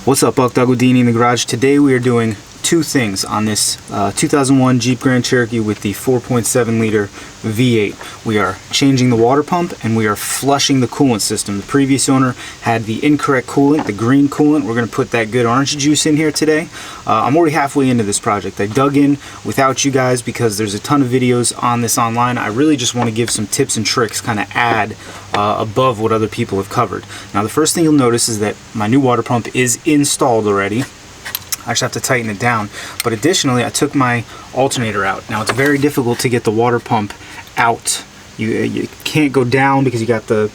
What's up, Buck Doug with D&E in the garage. Today we are doing two things on this 2001 Jeep Grand Cherokee with the 4.7 liter V8. We are changing the water pump and we are flushing the coolant system. The previous owner had the incorrect coolant, the green coolant. We're going to put that good orange juice in here today. I'm already halfway into this project. I dug in without you guys because there's a ton of videos on this online. I really just want to give some tips and tricks, kind of add above what other people have covered. Now the first thing you'll notice is that my new water pump is installed already. I actually have to tighten it down, but additionally I took my alternator out. Now it's very difficult to get the water pump out. You can't go down because you got the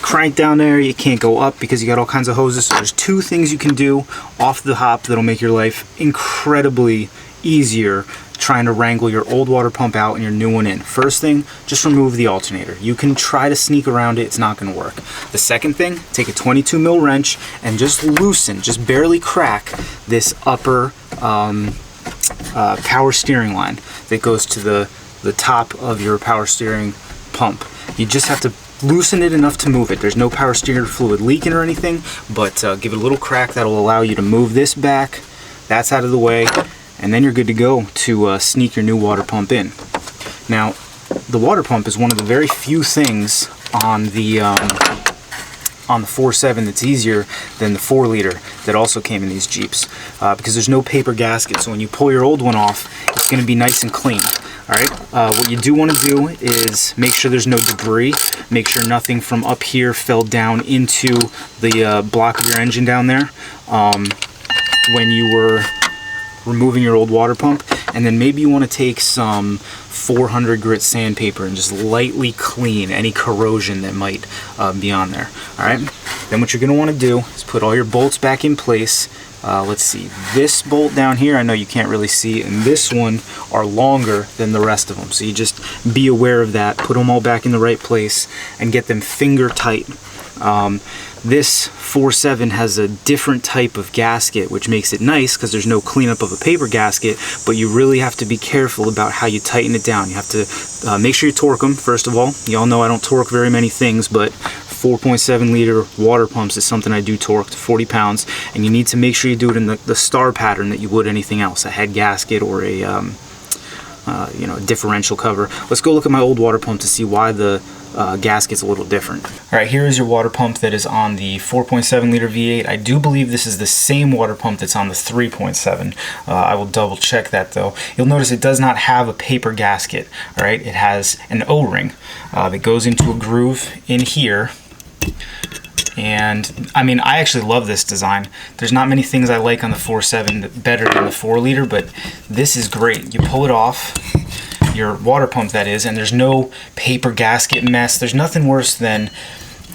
crank down there. You can't go up because you got all kinds of hoses. So there's two things you can do off the hop that'll make your life incredibly easier trying to wrangle your old water pump out and your new one in. First thing, just remove the alternator. You can try to sneak around it, it's not going to work. The second thing, take a 22 mil wrench and just loosen, just barely crack this upper power steering line that goes to the top of your power steering pump. You just have to loosen it enough to move it. There's no power steering fluid leaking or anything, but give it a little crack that'll allow you to move this back. That's out of the way. And then you're good to go to sneak your new water pump in. Now, the water pump is one of the very few things on the 4.7 that's easier than the 4 liter that also came in these Jeeps because there's no paper gasket. So when you pull your old one off, it's going to be nice and clean. All right. What you do want to do is make sure there's no debris. Make sure nothing from up here fell down into the block of your engine down there when you were removing your old water pump. And then maybe you want to take some 400 grit sandpaper and just lightly clean any corrosion that might be on there. All right. Then what you're going to want to do is put all your bolts back in place. Let's see, this bolt down here, I know you can't really see, and this one are longer than the rest of them. So you just be aware of that, put them all back in the right place and get them finger tight. This 4.7 has a different type of gasket, which makes it nice because there's no cleanup of a paper gasket, but you really have to be careful about how you tighten it down. You have to make sure you torque them, first of all. You all know I don't torque very many things, but 4.7 liter water pumps is something I do torque to 40 pounds, and you need to make sure you do it in the star pattern that you would anything else, a head gasket or a a differential cover. Let's go look at my old water pump to see why the gasket's a little different. All right, here is your water pump that is on the 4.7 liter V8. I do believe this is the same water pump that's on the 3.7. I will double check that though. You'll notice it does not have a paper gasket. All right, it has an O-ring that goes into a groove in here. And I mean, I actually love this design. There's not many things I like on the 4.7 better than the 4 liter, but this is great. You pull it off, your water pump that is, and there's no paper gasket mess. There's nothing worse than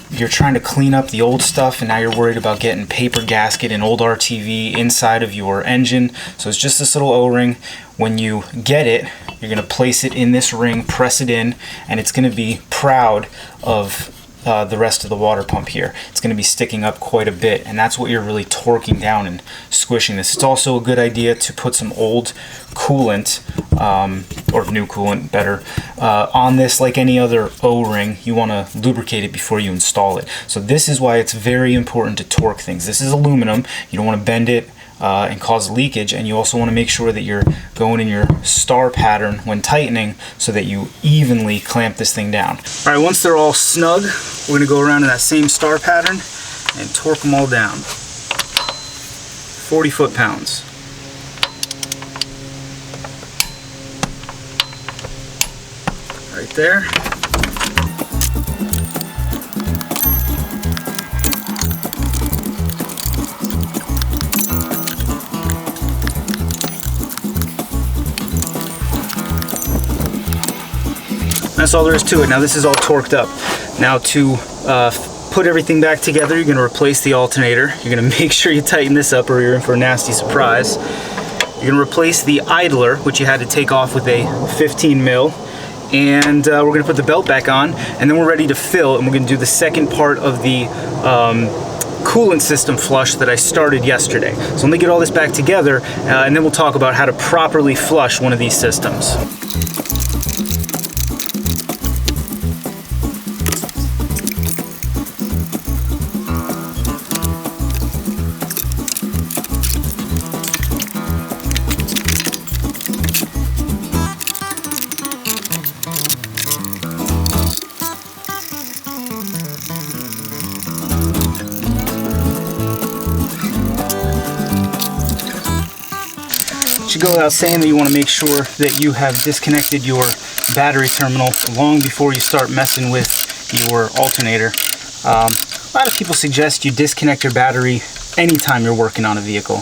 you're trying to clean up the old stuff and now you're worried about getting paper gasket and old RTV inside of your engine. So it's just this little O-ring. When you get it, you're going to place it in this ring, press it in, and it's going to be proud of the rest of the water pump here. It's going to be sticking up quite a bit, and that's what you're really torquing down and squishing this. It's also a good idea to put some old coolant, or new coolant better, on this like any other O-ring. You want to lubricate it before you install it. So this is why it's very important to torque things. This is aluminum. You don't want to bend it and cause leakage, and you also want to make sure that you're going in your star pattern when tightening so that you evenly clamp this thing down. All right, once they're all snug, we're going to go around in that same star pattern and torque them all down. 40 foot-pounds. Right there. That's all there is to it. Now this is all torqued up. Now to put everything back together, you're going to replace the alternator. You're going to make sure you tighten this up or you're in for a nasty surprise. You're going to replace the idler, which you had to take off with a 15 mil. And we're going to put the belt back on, and then we're ready to fill, and we're going to do the second part of the coolant system flush that I started yesterday. So let me get all this back together, and then we'll talk about how to properly flush one of these systems. should go without saying that you want to make sure that you have disconnected your battery terminal long before you start messing with your alternator. A lot of people suggest you disconnect your battery anytime you're working on a vehicle.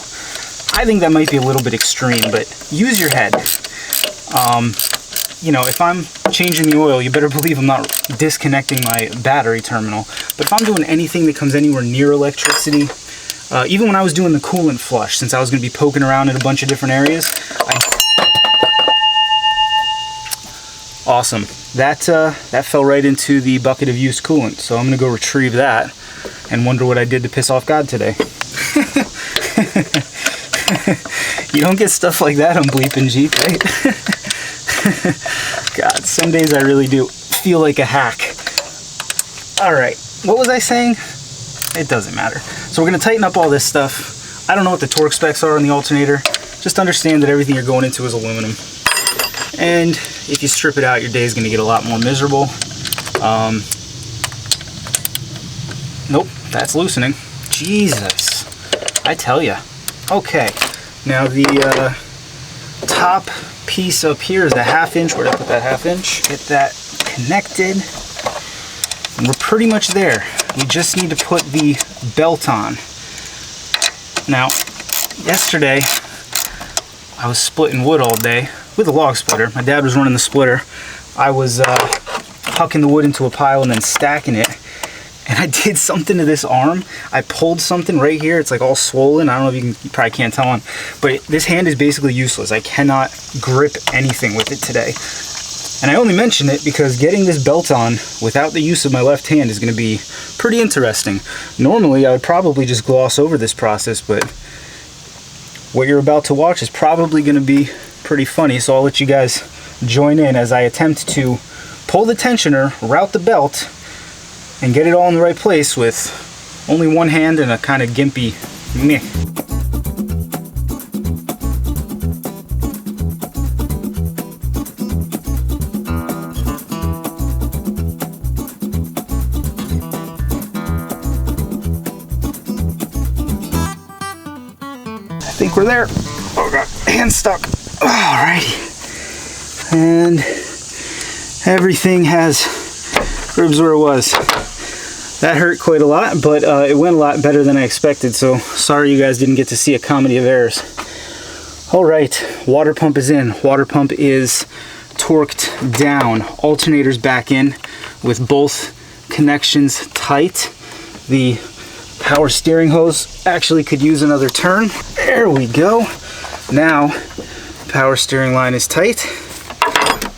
I think that might be a little bit extreme, but use your head. You know, if I'm changing the oil, you better believe I'm not disconnecting my battery terminal. But if I'm doing anything that comes anywhere near electricity, even when I was doing the coolant flush, since I was going to be poking around in a bunch of different areas, awesome. That fell right into the bucket of used coolant, so I'm going to go retrieve that and wonder what I did to piss off God today. You don't get stuff like that on Bleepin' Jeep, right? God, some days I really do feel like a hack. Alright, what was I saying? It doesn't matter. So we're going to tighten up all this stuff. I don't know what the torque specs are on the alternator. Just understand that everything you're going into is aluminum. And if you strip it out, your day is going to get a lot more miserable. Nope, that's loosening. Jesus, I tell ya. Okay, now the top piece up here is the 1/2 inch. Where did I put that 1/2 inch? Get that connected. And we're pretty much there. We just need to put the belt on. Now, yesterday, I was splitting wood all day with a log splitter. My dad was running the splitter. I was hucking the wood into a pile and then stacking it. And I did something to this arm. I pulled something right here. It's like all swollen. I don't know if you probably can't tell on, but this hand is basically useless. I cannot grip anything with it today. And I only mention it because getting this belt on without the use of my left hand is going to be pretty interesting. Normally, I would probably just gloss over this process, but what you're about to watch is probably going to be pretty funny. So I'll let you guys join in as I attempt to pull the tensioner, route the belt, and get it all in the right place with only one hand and a kind of gimpy meh. I think we're there. Oh god, hand's stuck. Alrighty. And everything has ribs where it was. That hurt quite a lot, but it went a lot better than I expected, so sorry you guys didn't get to see a comedy of errors. Alright, water pump is in. Water pump is torqued down. Alternator's back in with both connections tight. The power steering hose actually could use another turn. There we go. Now, power steering line is tight.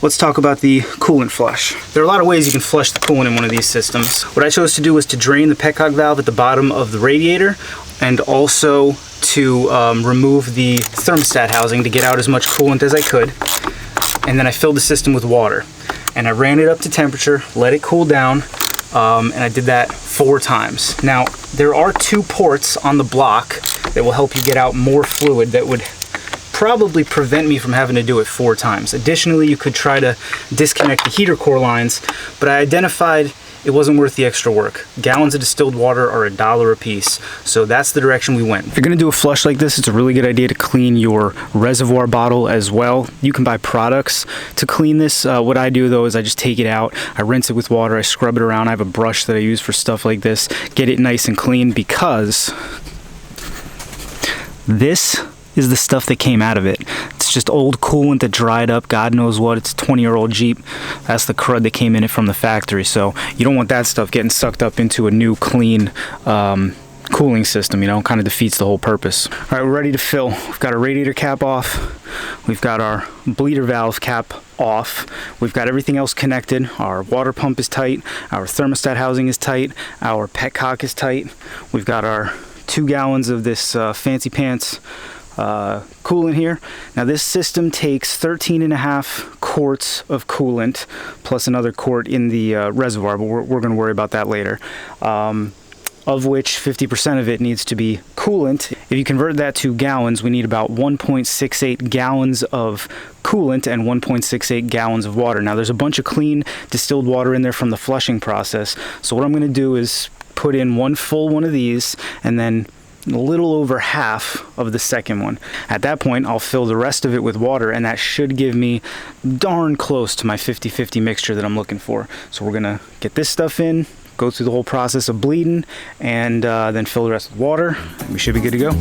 Let's talk about the coolant flush. There are a lot of ways you can flush the coolant in one of these systems. What I chose to do was to drain the petcock valve at the bottom of the radiator and also to remove the thermostat housing to get out as much coolant as I could. And then I filled the system with water. And I ran it up to temperature, let it cool down, and I did that 4 times. Now, there are 2 ports on the block that will help you get out more fluid that would probably prevent me from having to do it 4 times. Additionally, you could try to disconnect the heater core lines, but I identified it wasn't worth the extra work. Gallons of distilled water are $1 a piece, so that's the direction we went. If you're gonna do a flush like this, it's a really good idea to clean your reservoir bottle as well. You can buy products to clean this. What I do though is I just take it out, I rinse it with water, I scrub it around. I have a brush that I use for stuff like this, get it nice and clean, because this is the stuff that came out of it. It's just old coolant that dried up, God knows what. It's a 20-year-old Jeep. That's the crud that came in it from the factory. So you don't want that stuff getting sucked up into a new clean cooling system, you know, kind of defeats the whole purpose. All right, we're ready to fill. We've got our radiator cap off. We've got our bleeder valve cap off. We've got everything else connected. Our water pump is tight. Our thermostat housing is tight. Our petcock is tight. We've got our 2 gallons of this fancy pants coolant here. Now this system takes 13.5 quarts of coolant plus another quart in the reservoir, but we're going to worry about that later. Of which 50% of it needs to be coolant. If you convert that to gallons, we need about 1.68 gallons of coolant and 1.68 gallons of water. Now there's a bunch of clean distilled water in there from the flushing process. So what I'm going to do is put in 1 full one of these and then a little over half of the second one. At that point, I'll fill the rest of it with water, and that should give me darn close to my 50-50 mixture that I'm looking for. So we're gonna get this stuff in, go through the whole process of bleeding, and then fill the rest with water, and we should be good to go.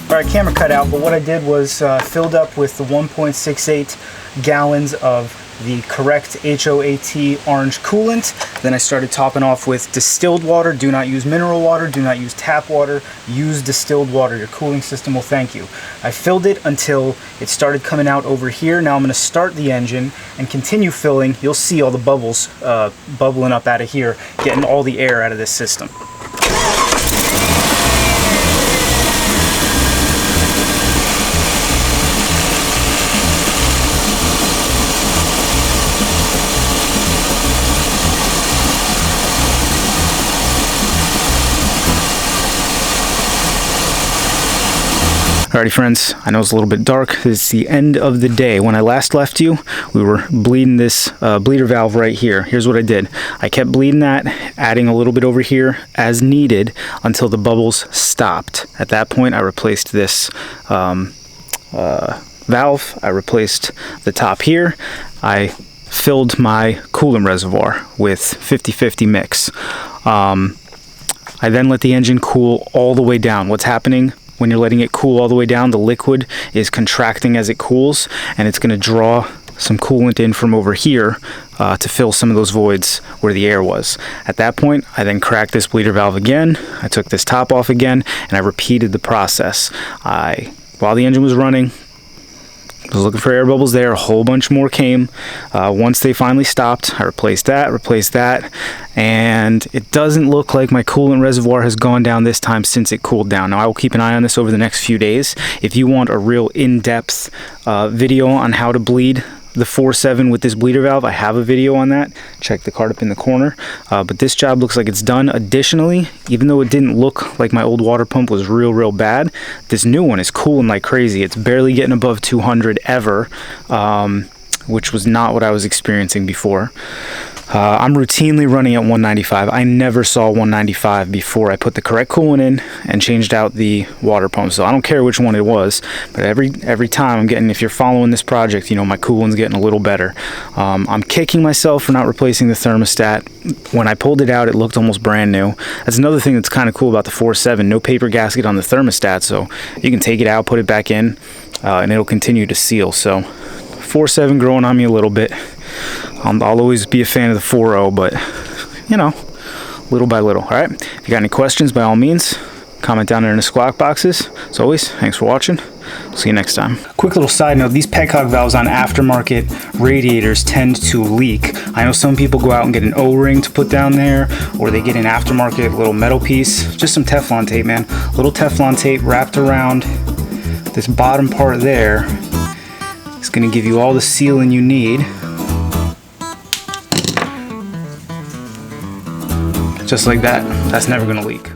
All right, camera cut out, but what I did was filled up with the 1.68 gallons of the correct H.O.A.T orange coolant. Then I started topping off with distilled water. Do not use mineral water, do not use tap water, use distilled water. Your cooling system will thank you. I filled it until it started coming out over here. Now I'm gonna start the engine and continue filling. You'll see all the bubbles bubbling up out of here, getting all the air out of this system. Alrighty friends, I know it's a little bit dark. It's the end of the day. When I last left you, we were bleeding this bleeder valve right here. Here's what I did. I kept bleeding that, adding a little bit over here as needed until the bubbles stopped. At that point, I replaced this valve. I replaced the top here. I filled my coolant reservoir with 50-50 mix. I then let the engine cool all the way down. What's happening when you're letting it cool all the way down? The liquid is contracting as it cools, and it's going to draw some coolant in from over here to fill some of those voids where the air was. At that point, I then cracked this bleeder valve again. I took this top off again, and I repeated the process. While the engine was running, I was looking for air bubbles there. A whole bunch more came. Once they finally stopped, I replaced that, and it doesn't look like my coolant reservoir has gone down this time since it cooled down. Now, I will keep an eye on this over the next few days. If you want a real in-depth video on how to bleed the 4.7 with this bleeder valve, I have a video on that. Check the card up in the corner. But this job looks like it's done. Additionally, even though it didn't look like my old water pump was real bad, this new one is cooling like crazy. It's barely getting above 200 ever, which was not what I was experiencing before. I'm routinely running at 195. I never saw 195 before I put the correct coolant in and changed out the water pump. So I don't care which one it was, but every time I'm getting, if you're following this project, you know, my coolant's getting a little better. I'm kicking myself for not replacing the thermostat. When I pulled it out, it looked almost brand new. That's another thing that's kind of cool about the 4.7, no paper gasket on the thermostat, so you can take it out, put it back in, and it'll continue to seal. So 4.7 growing on me a little bit. I'll always be a fan of the 4.0, but you know, little by little. All right, if you got any questions, by all means, comment down there in the squawk boxes. As always, thanks for watching. See you next time. Quick little side note, these petcock valves on aftermarket radiators tend to leak. I know some people go out and get an O-ring to put down there, or they get an aftermarket little metal piece. Just some Teflon tape, man. Little Teflon tape wrapped around this bottom part there. It's gonna give you all the sealing you need. Just like that. That's never gonna leak.